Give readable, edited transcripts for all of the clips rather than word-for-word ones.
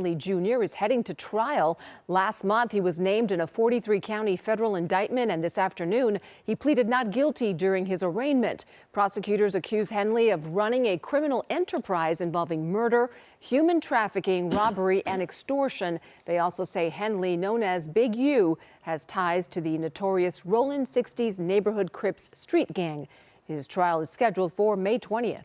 Lee Jr. is heading to trial. Last month, he was named in a 43-county federal indictment, and this afternoon, he pleaded not guilty during his arraignment. Prosecutors accuse Henley of running a criminal enterprise involving murder, human trafficking, robbery, and extortion. They also say Henley, known as Big U, has ties to the notorious Rollin' 60s neighborhood Crips street gang. His trial is scheduled for May 20th.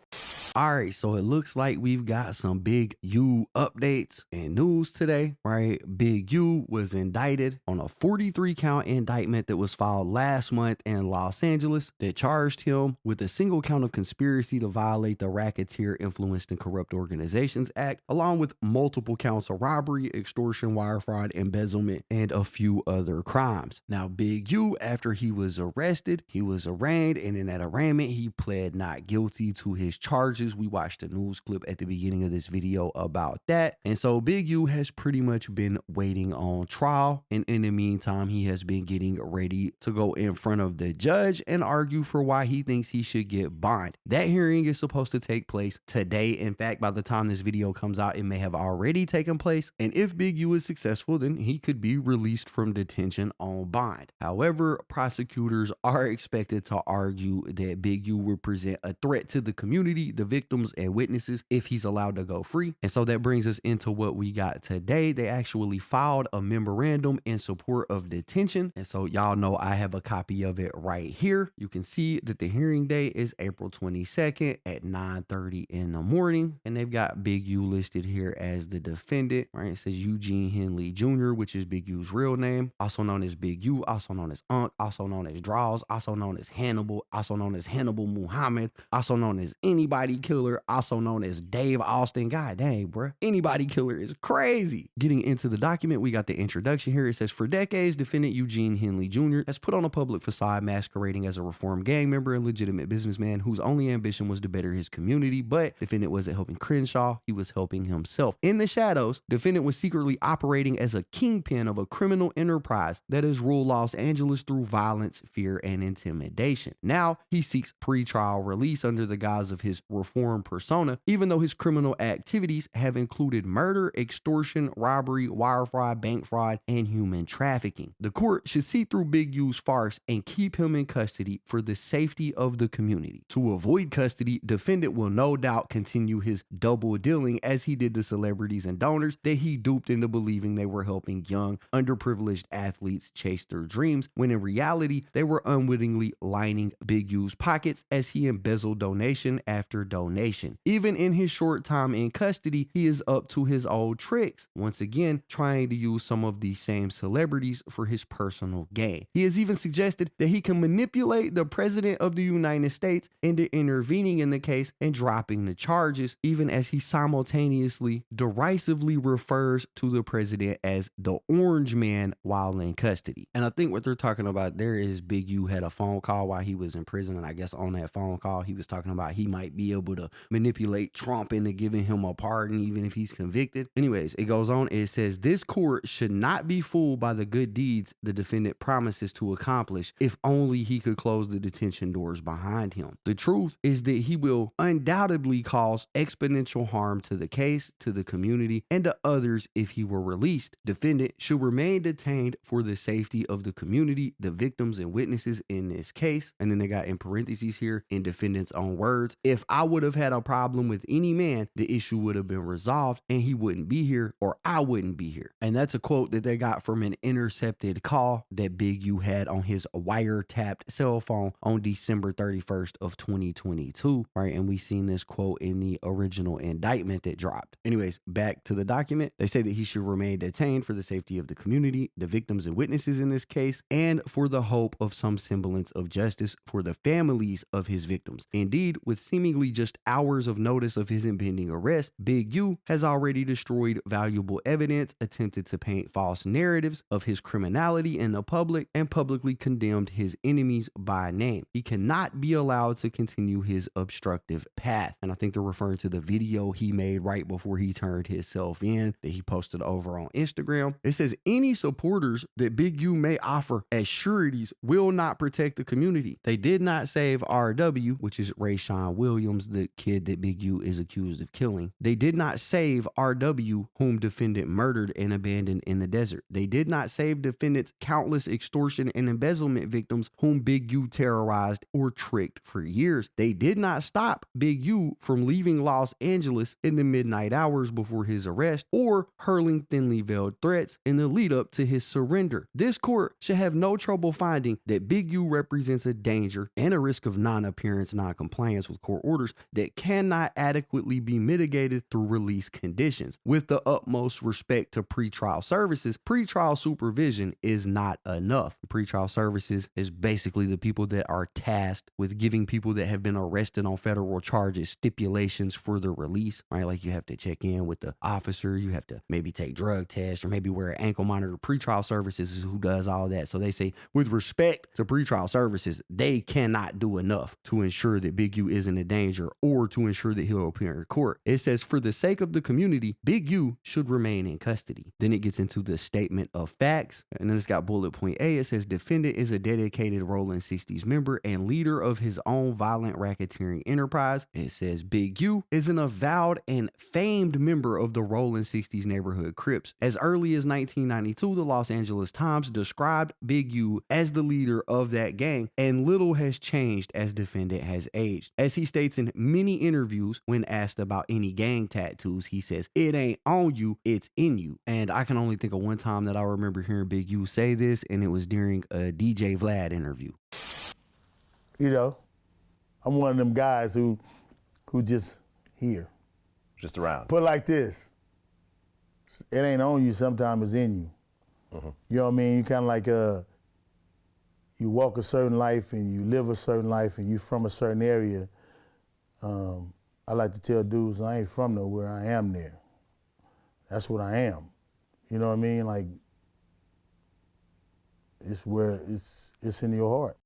All right, so it looks like we've got some Big U updates and news today, right? Big U was indicted on a 43-count indictment that was filed last month in Los Angeles that charged him with a single count of conspiracy to violate the Racketeer Influenced and Corrupt Organizations Act, along with multiple counts of robbery, extortion, wire fraud, embezzlement, and a few other crimes. Now, Big U, after he was arrested, he was arraigned, and in that arraignment, he pled not guilty to his charges. We watched a news clip at the beginning of this video about that. And so Big U has pretty much been waiting on trial. And in the meantime, he has been getting ready to go in front of the judge and argue for why he thinks he should get bond. That hearing is supposed to take place today. In fact, by the time this video comes out, it may have already taken place. And if Big U is successful, then he could be released from detention on bond. However, prosecutors are expected to argue that Big U will present a threat to the community, the victims, and witnesses if he's allowed to go free. And so that brings us into what we got today. They actually filed a memorandum in support of detention. And so y'all know I have a copy of it right here. You can see that the hearing date is April 22nd at 9:30 in the morning. And they've got Big U listed here as the defendant, right? It says Eugene Henley Jr., which is Big U's real name, also known as Big U, also known as Unc, also known as Draws, also known as Hannibal, also known as Hannibal Muhammad, also known as Anybody Killer, also known as Dave Austin. God dang, bruh. Anybody Killer is crazy. Getting into the document, we got the introduction here. It says, for decades, defendant Eugene Henley Jr. has put on a public facade masquerading as a reformed gang member and legitimate businessman whose only ambition was to better his community, but defendant wasn't helping Crenshaw, he was helping himself. In the shadows, defendant was secretly operating as a kingpin of a criminal enterprise that has ruled Los Angeles through violence, fear, and intimidation. Now, he seeks pre-trial release under the guise of his reform persona, even though his criminal activities have included murder, extortion, robbery, wire fraud, bank fraud, and human trafficking. The court should see through Big U's farce and keep him in custody for the safety of the community. To avoid custody, defendant will no doubt continue his double dealing as he did to celebrities and donors that he duped into believing they were helping young, underprivileged athletes chase their dreams, when in reality, they were unwittingly lining Big U's pockets as he embezzled donation after donation. Even in his short time in custody, he is up to his old tricks, once again trying to use some of these same celebrities for his personal gain. He has even suggested that he can manipulate the president of the United States into intervening in the case and dropping the charges, even as he simultaneously derisively refers to the president as the Orange Man while in custody. And I think what they're talking about there is Big U had a phone call while he was in prison, and I guess on that phone call he was talking about he might be able to manipulate Trump into giving him a pardon even if he's convicted. Anyways, it goes on. It says this court should not be fooled by the good deeds the defendant promises to accomplish if only he could close the detention doors behind him. The truth is that he will undoubtedly cause exponential harm to the case, to the community, and to others if he were released. Defendant should remain detained for the safety of the community, the victims, and witnesses in this case. And then they got in parentheses here, in defendant's own words, if I would have had a problem with any man, the issue would have been resolved and he wouldn't be here, or I wouldn't be here. And that's a quote that they got from an intercepted call that Big U had on his wiretapped cell phone on December 31st of 2022, right? And we seen this quote in the original indictment that dropped. Anyways, back to the document. They say that he should remain detained for the safety of the community, the victims and witnesses in this case, and for the hope of some semblance of justice for the families of his victims. Indeed, with seemingly just hours of notice of his impending arrest, Big U has already destroyed valuable evidence, attempted to paint false narratives of his criminality in the public, and publicly condemned his enemies by name. He cannot be allowed to continue his obstructive path. And I think they're referring to the video he made right before he turned himself in that he posted over on Instagram. It says any supporters that Big U may offer as sureties will not protect the community. They did not save RW, which is Rayshawn Williams, the kid that Big U is accused of killing. They did not save RW, whom defendant murdered and abandoned in the desert. They did not save defendant's countless extortion and embezzlement victims whom Big U terrorized or tricked for years. They did not stop Big U from leaving Los Angeles in the midnight hours before his arrest or hurling thinly veiled threats in the lead up to his surrender. This court should have no trouble finding that Big U represents a danger and a risk of non-appearance, non-compliance with court orders that cannot adequately be mitigated through release conditions. With the utmost respect to pretrial services, pretrial supervision is not enough. Pretrial services is basically the people that are tasked with giving people that have been arrested on federal charges stipulations for their release, right? Like you have to check in with the officer, you have to maybe take drug tests or maybe wear an ankle monitor. Pretrial services is who does all that. So they say with respect to pretrial services, they cannot do enough to ensure that Big U isn't a danger or to ensure that he'll appear in court. It says for the sake of the community, Big U should remain in custody. Then it gets into the statement of facts, and then it's got bullet point A. It says defendant is a dedicated Rolling 60s member and leader of his own violent racketeering enterprise. It says Big U is an avowed and famed member of the Rolling 60s neighborhood Crips. As early as 1992, the Los Angeles Times described Big U as the leader of that gang, and little has changed as defendant has aged. As he states in many interviews when asked about any gang tattoos, he says, "It ain't on you, it's in you." And I can only think of one time that I remember hearing Big U say this, and it was during a DJ Vlad interview. You know, I'm one of them guys who just here. Just around. Put it like this. It ain't on you, sometimes it's in you. Mm-hmm. You know what I mean? You kind of like, you walk a certain life and you live a certain life and you from a certain area. I like to tell dudes, I ain't from nowhere, I am there. That's what I am. You know what I mean? Like, it's where it's in your heart.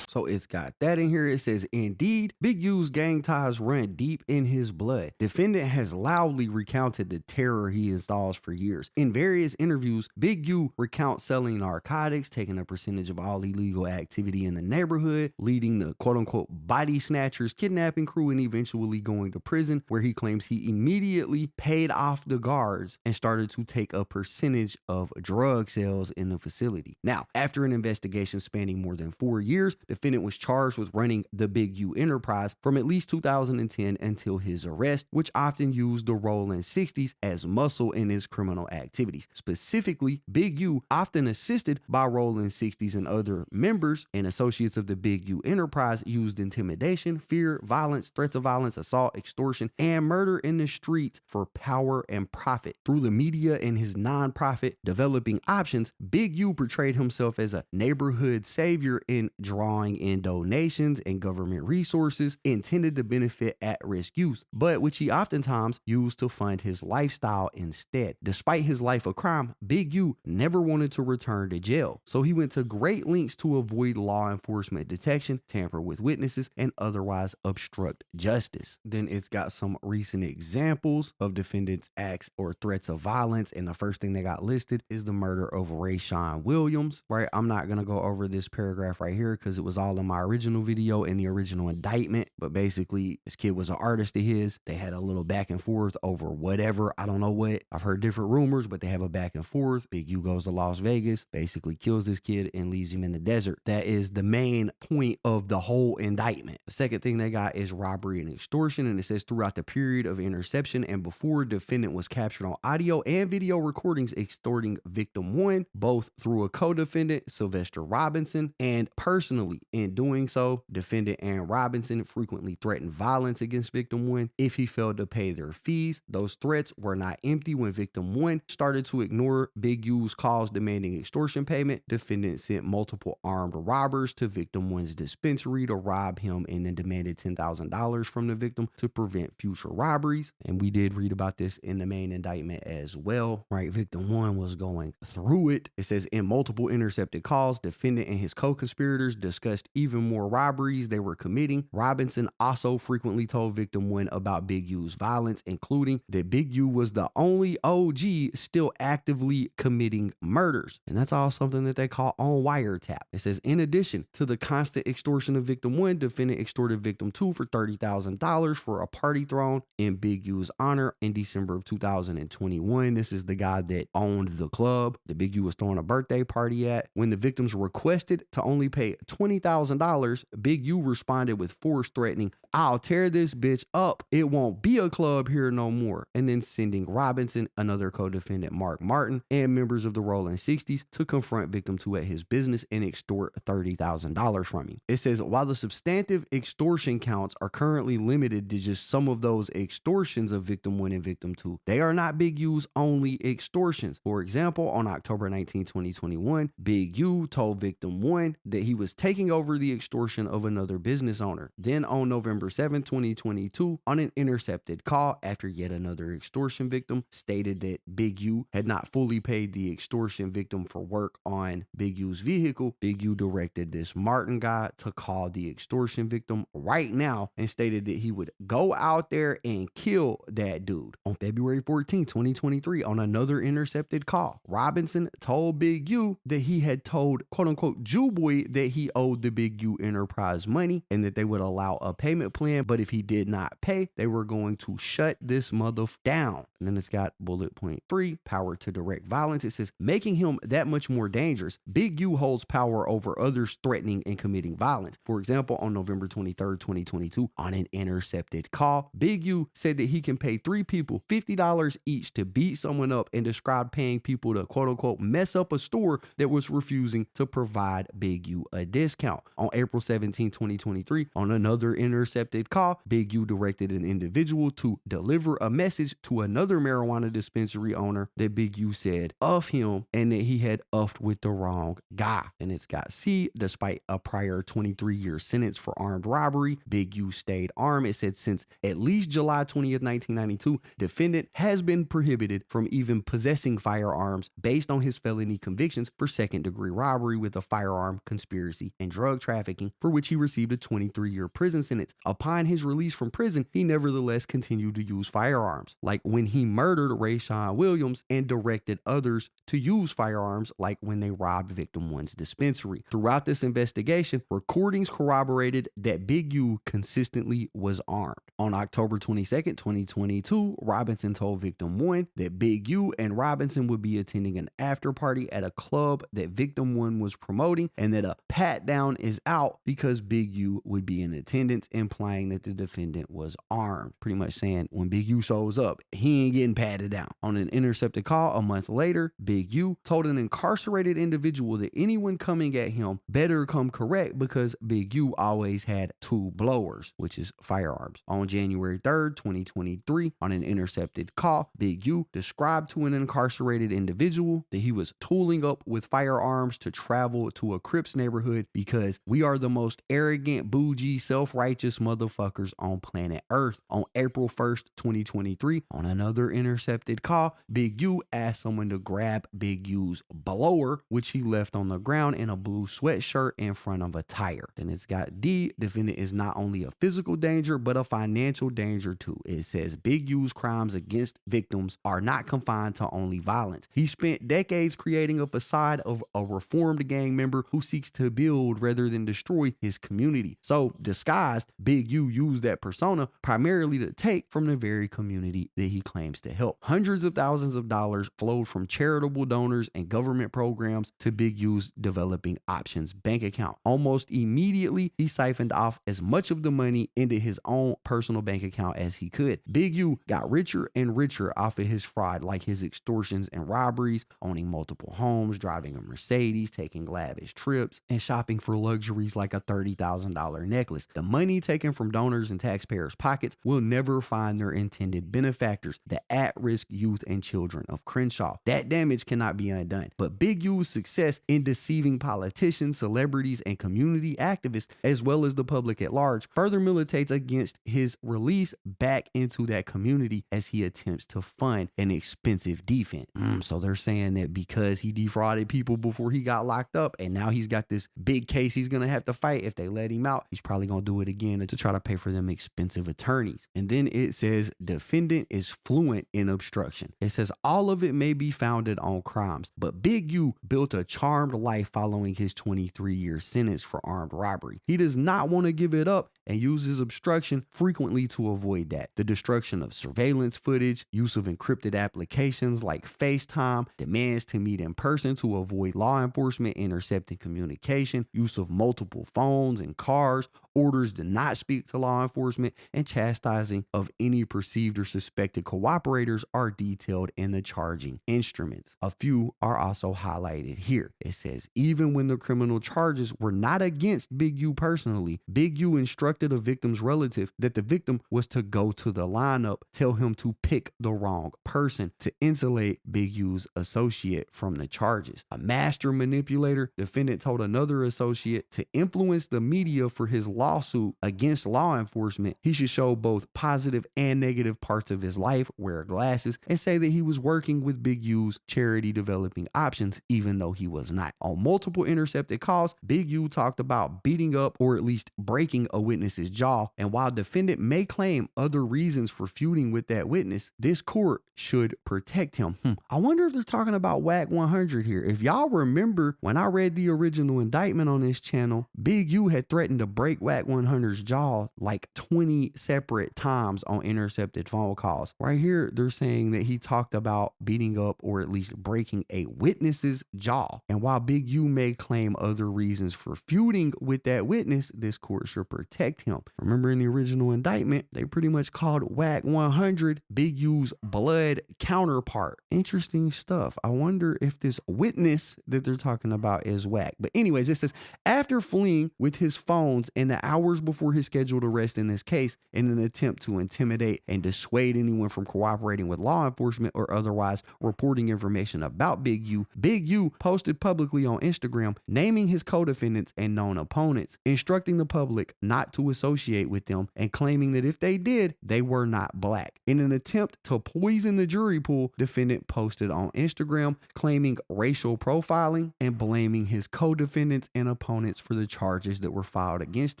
So it's got that in here. It says, indeed, Big U's gang ties run deep in his blood. Defendant has loudly recounted the terror he installs for years. In various interviews, Big U recounts selling narcotics, taking a percentage of all illegal activity in the neighborhood, leading the quote-unquote body snatchers, kidnapping crew, and eventually going to prison, where he claims he immediately paid off the guards and started to take a percentage of drug sales in the facility. Now, after an investigation spanning more than 4 years, defendant was charged with running the Big U enterprise from at least 2010 until his arrest, which often used the Rolling 60s as muscle in his criminal activities. Specifically, Big U, often assisted by Rolling 60s and other members and associates of the Big U enterprise, used intimidation, fear, violence, threats of violence, assault, extortion, and murder in the streets for power and profit. Through the media and his nonprofit Developing Options, Big U portrayed himself as a neighborhood savior in drawing in donations and government resources intended to benefit at-risk youth, but which he oftentimes used to fund his lifestyle instead. Despite his life of crime, Big U never wanted to return to jail, so he went to great lengths to avoid law enforcement detection, tamper with witnesses, and otherwise obstruct justice. Then it's got some recent examples of defendants' acts or threats of violence, and the first thing they got listed is the murder of Rayshawn Williams, right? I'm not going to go over this paragraph right here because it was all in my original video and the original indictment, but basically this kid was an artist of his. They had a little back and forth over whatever, I don't know what. I've heard different rumors, but they have a back and forth. Big U goes to Las Vegas, basically kills this kid and leaves him in the desert. That is the main point of the whole indictment. The second thing they got is robbery and extortion, and it says throughout the period of interception and before, defendant was captured on audio and video recordings extorting victim one, both through a co-defendant, Sylvester Robinson, and personally. In doing so, defendant and Robinson frequently threatened violence against victim one if he failed to pay their fees. Those threats were not empty when victim one started to ignore Big U's calls demanding extortion payment. Defendant sent multiple armed robbers to victim one's dispensary to rob him and then demanded $10,000 from the victim to prevent future robberies. And we did read about this in the main indictment as well, right? Victim one was going through it. It says in multiple intercepted calls, defendant and his co-conspirators discussed discussed even more robberies they were committing. Robinson also frequently told Victim 1 about Big U's violence, including that Big U was the only OG still actively committing murders. And that's all something that they call on wiretap. It says, in addition to the constant extortion of Victim 1, defendant extorted Victim 2 for $30,000 for a party thrown in Big U's honor in December of 2021. This is the guy that owned the club that Big U was throwing a birthday party at. When the victims requested to only pay $20,000, Big U responded with force, threatening, "I'll tear this bitch up. It won't be a club here no more." And then sending Robinson, another co-defendant Mark Martin, and members of the Rolling 60s to confront Victim 2 at his business and extort $30,000 from him. It says, while the substantive extortion counts are currently limited to just some of those extortions of Victim 1 and Victim 2, they are not Big U's only extortions. For example, on October 19, 2021, Big U told Victim 1 that he was taking over the extortion of another business owner. Then on November 7, 2022, on an intercepted call after yet another extortion victim stated that Big U had not fully paid the extortion victim for work on Big U's vehicle, Big U directed this Martin guy to call the extortion victim right now and stated that he would go out there and kill that dude. On February 14, 2023, on another intercepted call, Robinson told Big U that he had told quote-unquote Jew Boy that he owed the Big U Enterprise money and that they would allow a payment plan, but if he did not pay, they were going to shut this mother down. And then it's got bullet point 3, power to direct violence. It says, making him that much more dangerous, Big U holds power over others threatening and committing violence. For example, on November 23, 2022, on an intercepted call, Big U said that he can pay 3 people $50 each to beat someone up and described paying people to quote-unquote mess up a store that was refusing to provide Big U a discount. On April 17, 2023, on another intercepted call, Big U directed an individual to deliver a message to another marijuana dispensary owner that Big U said of him and that he had uffed with the wrong guy. And it's got C, despite a prior 23-year sentence for armed robbery, Big U stayed armed. It said since at least July 20th, 1992, defendant has been prohibited from even possessing firearms based on his felony convictions for second-degree robbery with a firearm, conspiracy, and drug trafficking, for which he received a 23-year prison sentence. Upon his release from prison, he nevertheless continued to use firearms, like when he murdered Rayshawn Williams and directed others to use firearms, like when they robbed Victim 1's dispensary. Throughout this investigation, recordings corroborated that Big U consistently was armed. On October 22nd, 2022, Robinson told Victim 1 that Big U and Robinson would be attending an after party at a club that Victim 1 was promoting and that a pat down is out because Big U would be in attendance, implying that the defendant was armed. Pretty much saying when Big U shows up, he ain't getting patted down. On an intercepted call a month later, Big U told an incarcerated individual that anyone coming at him better come correct because Big U always had 2 blowers, which is firearms. On January 3rd, 2023, on an intercepted call, Big U described to an incarcerated individual that he was tooling up with firearms to travel to a Crips neighborhood because we are the most arrogant, bougie, self-righteous motherfuckers on planet Earth. On April 1st, 2023, on another intercepted call, Big U asked someone to grab Big U's blower, which he left on the ground in a blue sweatshirt in front of a tire. Then it's got D, defendant is not only a physical danger, but a financial danger too. It says Big U's crimes against victims are not confined to only violence. He spent decades creating a facade of a reformed gang member who seeks to build rather than destroy his community. So disguised, Big U used that persona primarily to take from the very community that he claims to help. Hundreds of thousands of dollars flowed from charitable donors and government programs to Big U's Developing Options bank account. Almost immediately, he siphoned off as much of the money into his own personal bank account as he could. Big U got richer and richer off of his fraud, like his extortions and robberies, owning multiple homes, driving a Mercedes, taking lavish trips, and shopping for luxuries like a $30,000 necklace. The money taken from donors and taxpayers' pockets will never find their intended benefactors, the at-risk youth and children of Crenshaw. That damage cannot be undone. But Big U's success in deceiving politicians, celebrities, and community activists, as well as the public at large, further militates against his release back into that community as he attempts to fund an expensive defense. So they're saying that because he defrauded people before he got locked up, and now he's got this big case case he's going to have to fight. If they let him out, he's probably going to do it again to try to pay for them expensive attorneys. And then it says defendant is fluent in obstruction. It says all of it may be founded on crimes, but Big U built a charmed life following his 23-year sentence for armed robbery. He does not want to give it up and uses obstruction frequently to avoid that. The destruction of surveillance footage, use of encrypted applications like FaceTime, demands to meet in person to avoid law enforcement intercepting communication, use of multiple phones and cars, orders to not speak to law enforcement, and chastising of any perceived or suspected cooperators are detailed in the charging instruments. A few are also highlighted here. It says, even when the criminal charges were not against Big U personally, Big U instructed a victim's relative that the victim was to go to the lineup, tell him to pick the wrong person to insulate Big U's associate from the charges. A master manipulator, defendant told another associate to influence the media for his lawsuit against law enforcement. He should show both positive and negative parts of his life, wear glasses, and say that he was working with Big U's charity developing options, even though he was not. On multiple intercepted calls, Big U talked about beating up or at least breaking a witness's jaw. And while defendant may claim other reasons for feuding with that witness, this court should protect him. I wonder if they're talking about WAC 100 here. If y'all remember, when I read the original indictment on this channel, Big U had threatened to break WAC 100's jaw like 20 separate times on intercepted phone calls. Right here, they're saying that he talked about beating up or at least breaking a witness's jaw. And while Big U may claim other reasons for feuding with that witness, this court should protect him. Remember, in the original indictment, they pretty much called WAC 100 Big U's blood counterpart. Interesting stuff. I wonder if this witness that they're talking about is WAC. But anyways, it says, after fleeing with his phones in the hours before his scheduled arrest in this case in an attempt to intimidate and dissuade anyone from cooperating with law enforcement or otherwise reporting information about Big U posted publicly on Instagram naming his co-defendants and known opponents, instructing the public not to associate with them and claiming that if they did, they were not black. In an attempt to poison the jury pool, defendant posted on Instagram claiming racial profiling and blaming his co-defendants and opponents for the charges that were filed against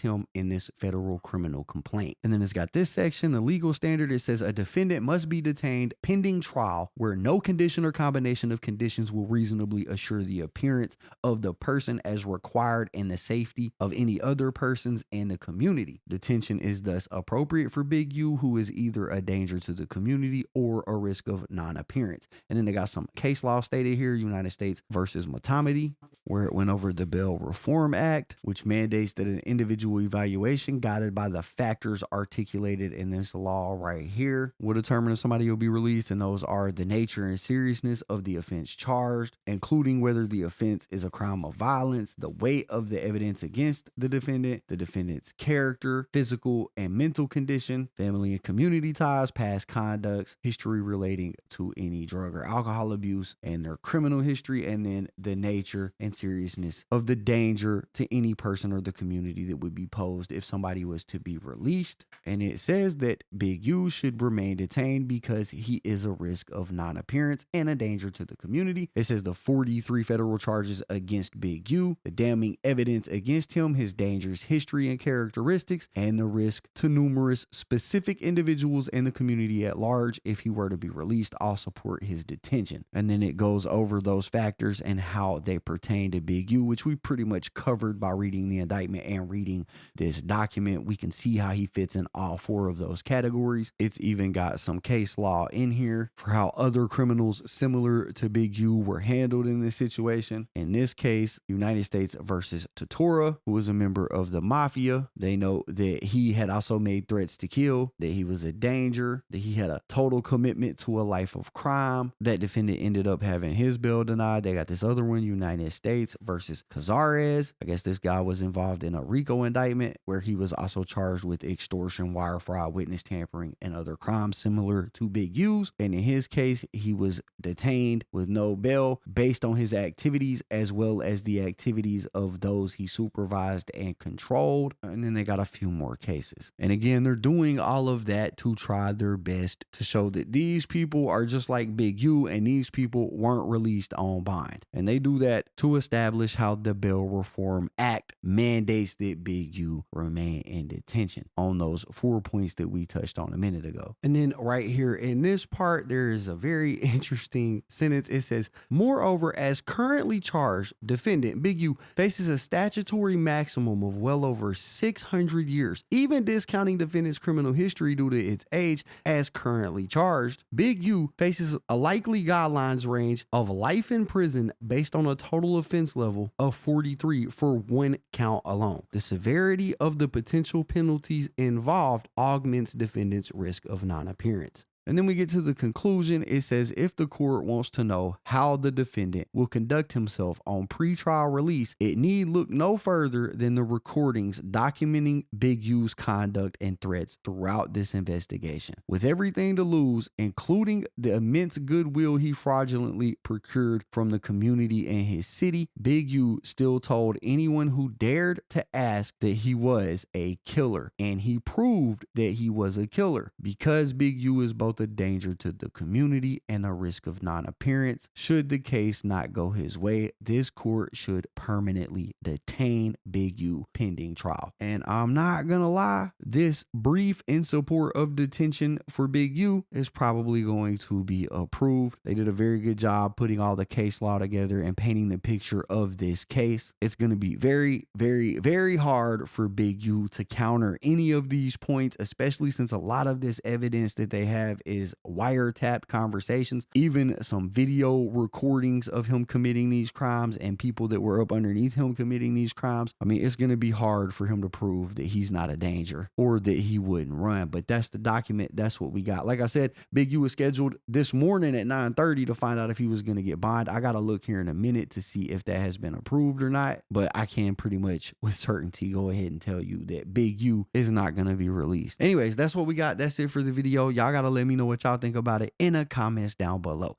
him in this federal criminal complaint. And then it's got this section, the legal standard. It says a defendant must be detained pending trial where no condition or combination of conditions will reasonably assure the appearance of the person as required and the safety of any other persons in the community. Detention is thus appropriate for Big U, who is either a danger to the community or a risk of non-appearance. And then they got some case law stated here, United States versus Matamidi, where it went over the Bail Reform Act, which mandates that an individual evaluation guided by the factors articulated in this law right here will determine if somebody will be released. And those are the nature and seriousness of the offense charged, including whether the offense is a crime of violence, the weight of the evidence against the defendant's character, physical and mental condition, family and community ties, past conducts, history relating to any drug or alcohol abuse, and their criminal history, and then the nature and seriousness of the danger to any person or the community that would be posed if somebody was to be released. And it says that Big U should remain detained because he is a risk of non-appearance and a danger to the community. It says the 43 federal charges against Big U, the damning evidence against him, his dangerous history and characteristics, and the risk to numerous specific individuals in the community at large if he were to be released all support his detention. And then it goes over those factors and how they pertain to Big U, which we pretty much covered by reading the indictment and reading this document. We can see how he fits in all four of those categories. It's even got some case law in here for how other criminals similar to Big U were handled in this situation. In this case, United States versus Tatora, who was a member of the mafia. They know that he had also made threats to kill, that he was a danger, that he had a total commitment to a life of crime. That defendant ended up having his bail denied. They got this other one, United States versus Cazares. I guess this guy was involved in a RICO indictment indictment, where he was also charged with extortion, wire fraud, witness tampering, and other crimes similar to Big U's. And in his case, he was detained with no bail based on his activities as well as the activities of those he supervised and controlled. And then they got a few more cases. And again, they're doing all of that to try their best to show that these people are just like Big U and these people weren't released on bond. And they do that to establish how the Bail Reform Act mandates that Big U remain in detention on those 4 points that we touched on a minute ago. And then right here in this part, there is a very interesting sentence. It says, moreover, as currently charged, defendant Big U faces a statutory maximum of well over 600 years, even discounting defendant's criminal history due to its age. As currently charged, Big U faces a likely guidelines range of life in prison based on a total offense level of 43 for one count alone. The severity of the potential penalties involved augments defendant's risk of non-appearance. And then we get to the conclusion. It says, if the court wants to know how the defendant will conduct himself on pretrial release, it need look no further than the recordings documenting Big U's conduct and threats throughout this investigation. With everything to lose, including the immense goodwill he fraudulently procured from the community and his city, Big U still told anyone who dared to ask that he was a killer. And he proved that he was a killer. Because Big U is both a danger to the community and a risk of non-appearance, should the case not go his way, this court should permanently detain Big U pending trial. And I'm not gonna lie, this brief in support of detention for Big U is probably going to be approved. They did a very good job putting all the case law together and painting the picture of this case. It's going to be very, very, very hard for Big U to counter any of these points, especially since a lot of this evidence that they have is wiretapped conversations, even some video recordings of him committing these crimes and people that were up underneath him committing these crimes. I mean, it's going to be hard for him to prove that he's not a danger or that he wouldn't run, but that's the document. That's what we got. Like I said, Big U was scheduled this morning at 9:30 to find out if he was going to get bond. I got to look here in a minute to see if that has been approved or not, but I can pretty much with certainty go ahead and tell you that Big U is not going to be released. Anyways, that's what we got. That's it for the video. Y'all got to let me know what y'all think about it in the comments down below.